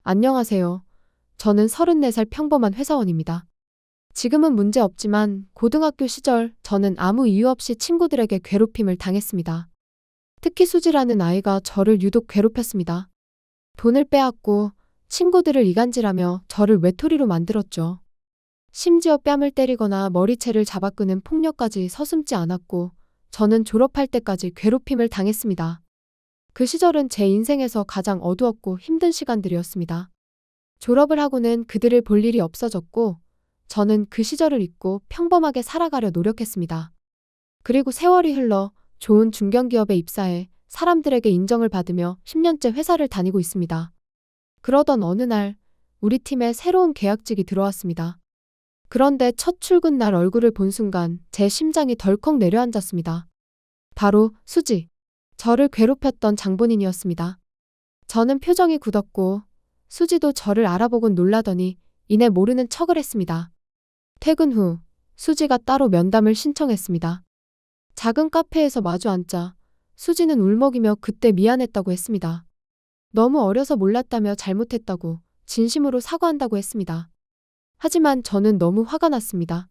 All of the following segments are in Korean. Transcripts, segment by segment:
안녕하세요. 저는 34살 평범한 회사원입니다. 지금은 문제 없지만 고등학교 시절 저는 아무 이유 없이 친구들에게 괴롭힘을 당했습니다. 특히 수지라는 아이가 저를 유독 괴롭혔습니다. 돈을 빼앗고 친구들을 이간질하며 저를 외톨이로 만들었죠. 심지어 뺨을 때리거나 머리채를 잡아 끄는 폭력까지 서슴지 않았고 저는 졸업할 때까지 괴롭힘을 당했습니다. 그 시절은 제 인생에서 가장 어두웠고 힘든 시간들이었습니다. 졸업을 하고는 그들을 볼 일이 없어졌고 저는 그 시절을 잊고 평범하게 살아가려 노력했습니다. 그리고 세월이 흘러 좋은 중견기업에 입사해 사람들에게 인정을 받으며 10년째 회사를 다니고 있습니다. 그러던 어느 날 우리 팀에 새로운 계약직이 들어왔습니다. 그런데 첫 출근 날 얼굴을 본 순간 제 심장이 덜컥 내려앉았습니다. 바로 수지. 저를 괴롭혔던 장본인이었습니다. 저는 표정이 굳었고 수지도 저를 알아보곤 놀라더니 이내 모르는 척을 했습니다. 퇴근 후 수지가 따로 면담을 신청했습니다. 작은 카페에서 마주 앉자 수지는 울먹이며 그때 미안했다고 했습니다. 너무 어려서 몰랐다며 잘못했다고 진심으로 사과한다고 했습니다. 하지만 저는 너무 화가 났습니다.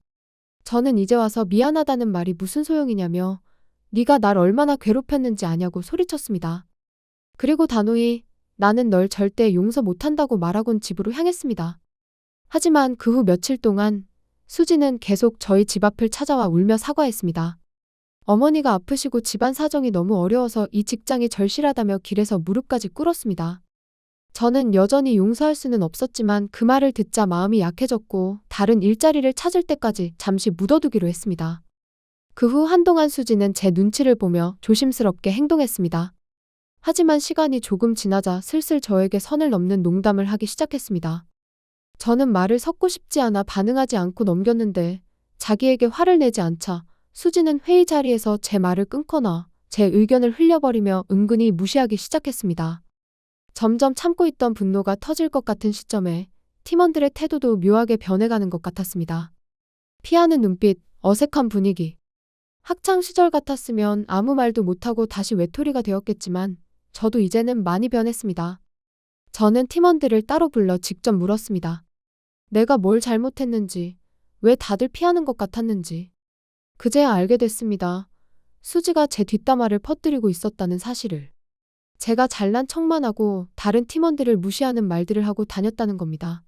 저는 이제 와서 미안하다는 말이 무슨 소용이냐며 네가 날 얼마나 괴롭혔는지 아냐고 소리쳤습니다. 그리고 단호히 나는 널 절대 용서 못한다고 말하곤 집으로 향했습니다. 하지만 그 후 며칠 동안 수지는 계속 저희 집 앞을 찾아와 울며 사과했습니다. 어머니가 아프시고 집안 사정이 너무 어려워서 이 직장이 절실하다며 길에서 무릎까지 꿇었습니다. 저는 여전히 용서할 수는 없었지만 그 말을 듣자 마음이 약해졌고 다른 일자리를 찾을 때까지 잠시 묻어두기로 했습니다. 그 후 한동안 수지는 제 눈치를 보며 조심스럽게 행동했습니다. 하지만 시간이 조금 지나자 슬슬 저에게 선을 넘는 농담을 하기 시작했습니다. 저는 말을 섞고 싶지 않아 반응하지 않고 넘겼는데 자기에게 화를 내지 않자 수지는 회의 자리에서 제 말을 끊거나 제 의견을 흘려버리며 은근히 무시하기 시작했습니다. 점점 참고 있던 분노가 터질 것 같은 시점에 팀원들의 태도도 묘하게 변해가는 것 같았습니다. 피하는 눈빛, 어색한 분위기. 학창 시절 같았으면 아무 말도 못하고 다시 외톨이가 되었겠지만 저도 이제는 많이 변했습니다. 저는 팀원들을 따로 불러 직접 물었습니다. 내가 뭘 잘못했는지, 왜 다들 피하는 것 같았는지. 그제야 알게 됐습니다. 수지가 제 뒷담화를 퍼뜨리고 있었다는 사실을. 제가 잘난 척만 하고 다른 팀원들을 무시하는 말들을 하고 다녔다는 겁니다.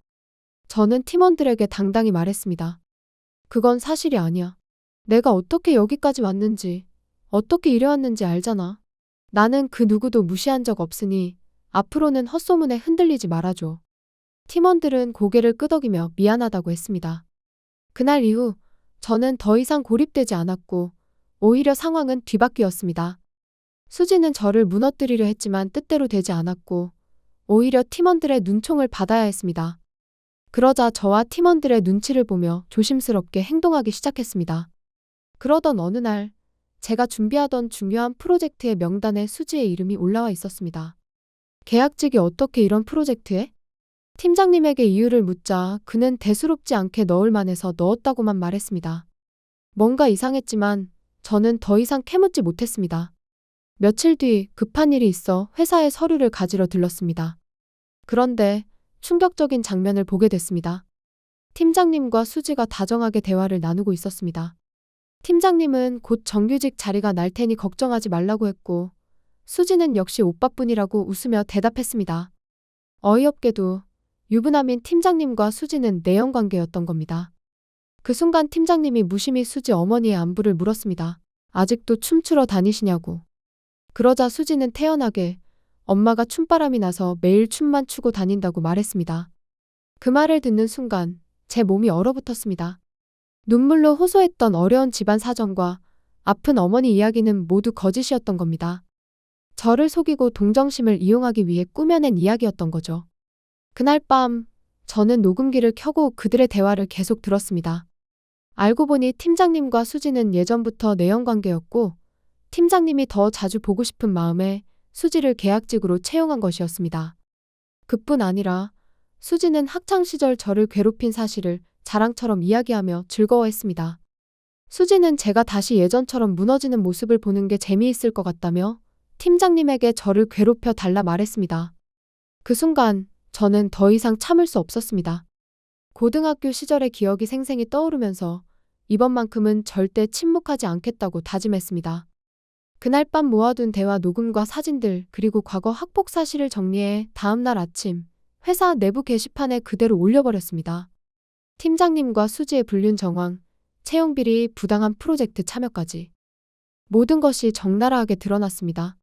저는 팀원들에게 당당히 말했습니다. 그건 사실이 아니야. 내가 어떻게 여기까지 왔는지, 어떻게 이래왔는지 알잖아. 나는 그 누구도 무시한 적 없으니 앞으로는 헛소문에 흔들리지 말아줘. 팀원들은 고개를 끄덕이며 미안하다고 했습니다. 그날 이후 저는 더 이상 고립되지 않았고 오히려 상황은 뒤바뀌었습니다. 수지는 저를 무너뜨리려 했지만 뜻대로 되지 않았고 오히려 팀원들의 눈총을 받아야 했습니다. 그러자 저와 팀원들의 눈치를 보며 조심스럽게 행동하기 시작했습니다. 그러던 어느 날 제가 준비하던 중요한 프로젝트의 명단에 수지의 이름이 올라와 있었습니다. 계약직이 어떻게 이런 프로젝트에? 팀장님에게 이유를 묻자 그는 대수롭지 않게 넣을 만해서 넣었다고만 말했습니다. 뭔가 이상했지만 저는 더 이상 캐묻지 못했습니다. 며칠 뒤 급한 일이 있어 회사에 서류를 가지러 들렀습니다. 그런데 충격적인 장면을 보게 됐습니다. 팀장님과 수지가 다정하게 대화를 나누고 있었습니다. 팀장님은 곧 정규직 자리가 날 테니 걱정하지 말라고 했고 수지는 역시 오빠뿐이라고 웃으며 대답했습니다. 어이없게도 유부남인 팀장님과 수지는 내연관계였던 겁니다. 그 순간 팀장님이 무심히 수지 어머니의 안부를 물었습니다. 아직도 춤추러 다니시냐고. 그러자 수지는 태연하게 엄마가 춤바람이 나서 매일 춤만 추고 다닌다고 말했습니다. 그 말을 듣는 순간 제 몸이 얼어붙었습니다. 눈물로 호소했던 어려운 집안 사정과 아픈 어머니 이야기는 모두 거짓이었던 겁니다. 저를 속이고 동정심을 이용하기 위해 꾸며낸 이야기였던 거죠. 그날 밤 저는 녹음기를 켜고 그들의 대화를 계속 들었습니다. 알고 보니 팀장님과 수지는 예전부터 내연관계였고 팀장님이 더 자주 보고 싶은 마음에 수지를 계약직으로 채용한 것이었습니다. 그뿐 아니라 수지는 학창시절 저를 괴롭힌 사실을 자랑처럼 이야기하며 즐거워했습니다. 수지는 제가 다시 예전처럼 무너지는 모습을 보는 게 재미있을 것 같다며 팀장님에게 저를 괴롭혀 달라 말했습니다. 그 순간 저는 더 이상 참을 수 없었습니다. 고등학교 시절의 기억이 생생히 떠오르면서 이번만큼은 절대 침묵하지 않겠다고 다짐했습니다. 그날 밤 모아둔 대화 녹음과 사진들 그리고 과거 학폭 사실을 정리해 다음날 아침 회사 내부 게시판에 그대로 올려버렸습니다. 팀장님과 수지의 불륜 정황, 채용 비리, 부당한 프로젝트 참여까지 모든 것이 적나라하게 드러났습니다.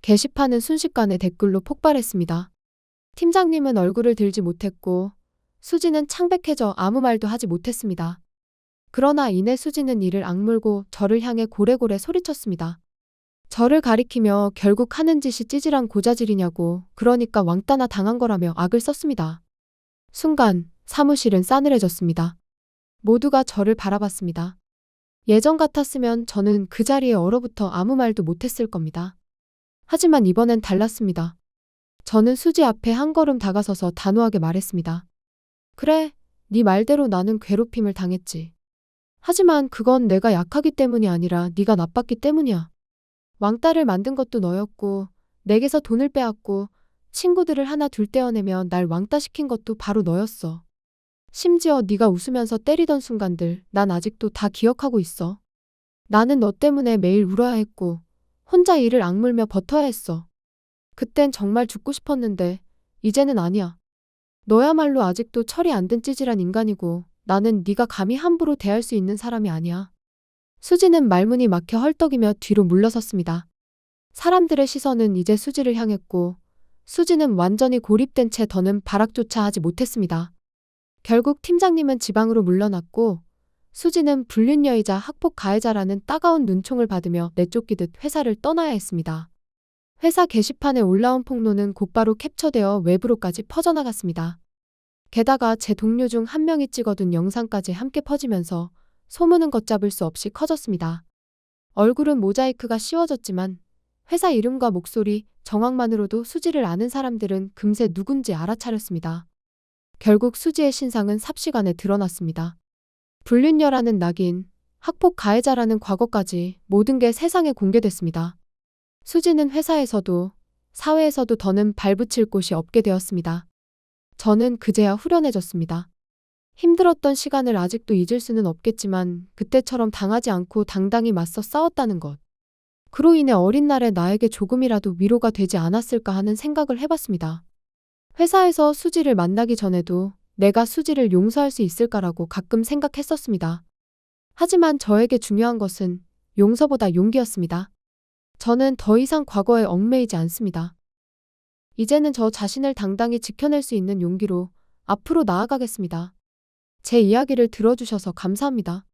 게시판은 순식간에 댓글로 폭발했습니다. 팀장님은 얼굴을 들지 못했고 수지는 창백해져 아무 말도 하지 못했습니다. 그러나 이내 수지는 이를 악물고 저를 향해 고래고래 소리쳤습니다. 저를 가리키며 결국 하는 짓이 찌질한 고자질이냐고, 그러니까 왕따나 당한 거라며 악을 썼습니다. 순간 사무실은 싸늘해졌습니다. 모두가 저를 바라봤습니다. 예전 같았으면 저는 그 자리에 얼어붙어 아무 말도 못했을 겁니다. 하지만 이번엔 달랐습니다. 저는 수지 앞에 한 걸음 다가서서 단호하게 말했습니다. 그래, 네 말대로 나는 괴롭힘을 당했지. 하지만 그건 내가 약하기 때문이 아니라 네가 나빴기 때문이야. 왕따를 만든 것도 너였고, 내게서 돈을 빼앗고, 친구들을 하나 둘 떼어내면 날 왕따시킨 것도 바로 너였어. 심지어 네가 웃으면서 때리던 순간들 난 아직도 다 기억하고 있어. 나는 너 때문에 매일 울어야 했고 혼자 이를 악물며 버텨야 했어. 그땐 정말 죽고 싶었는데 이제는 아니야. 너야말로 아직도 철이 안 든 찌질한 인간이고 나는 네가 감히 함부로 대할 수 있는 사람이 아니야. 수지는 말문이 막혀 헐떡이며 뒤로 물러섰습니다. 사람들의 시선은 이제 수지를 향했고 수지는 완전히 고립된 채 더는 발악조차 하지 못했습니다. 결국 팀장님은 지방으로 물러났고 수지는 불륜녀이자 학폭 가해자라는 따가운 눈총을 받으며 내쫓기듯 회사를 떠나야 했습니다. 회사 게시판에 올라온 폭로는 곧바로 캡처되어 외부로까지 퍼져나갔습니다. 게다가 제 동료 중 한 명이 찍어둔 영상까지 함께 퍼지면서 소문은 걷잡을 수 없이 커졌습니다. 얼굴은 모자이크가 씌워졌지만 회사 이름과 목소리, 정황만으로도 수지를 아는 사람들은 금세 누군지 알아차렸습니다. 결국 수지의 신상은 삽시간에 드러났습니다. 불륜녀라는 낙인, 학폭 가해자라는 과거까지 모든 게 세상에 공개됐습니다. 수지는 회사에서도 사회에서도 더는 발붙일 곳이 없게 되었습니다. 저는 그제야 후련해졌습니다. 힘들었던 시간을 아직도 잊을 수는 없겠지만 그때처럼 당하지 않고 당당히 맞서 싸웠다는 것. 그로 인해 어린 날의 나에게 조금이라도 위로가 되지 않았을까 하는 생각을 해봤습니다. 회사에서 수지를 만나기 전에도 내가 수지를 용서할 수 있을까라고 가끔 생각했었습니다. 하지만 저에게 중요한 것은 용서보다 용기였습니다. 저는 더 이상 과거에 얽매이지 않습니다. 이제는 저 자신을 당당히 지켜낼 수 있는 용기로 앞으로 나아가겠습니다. 제 이야기를 들어주셔서 감사합니다.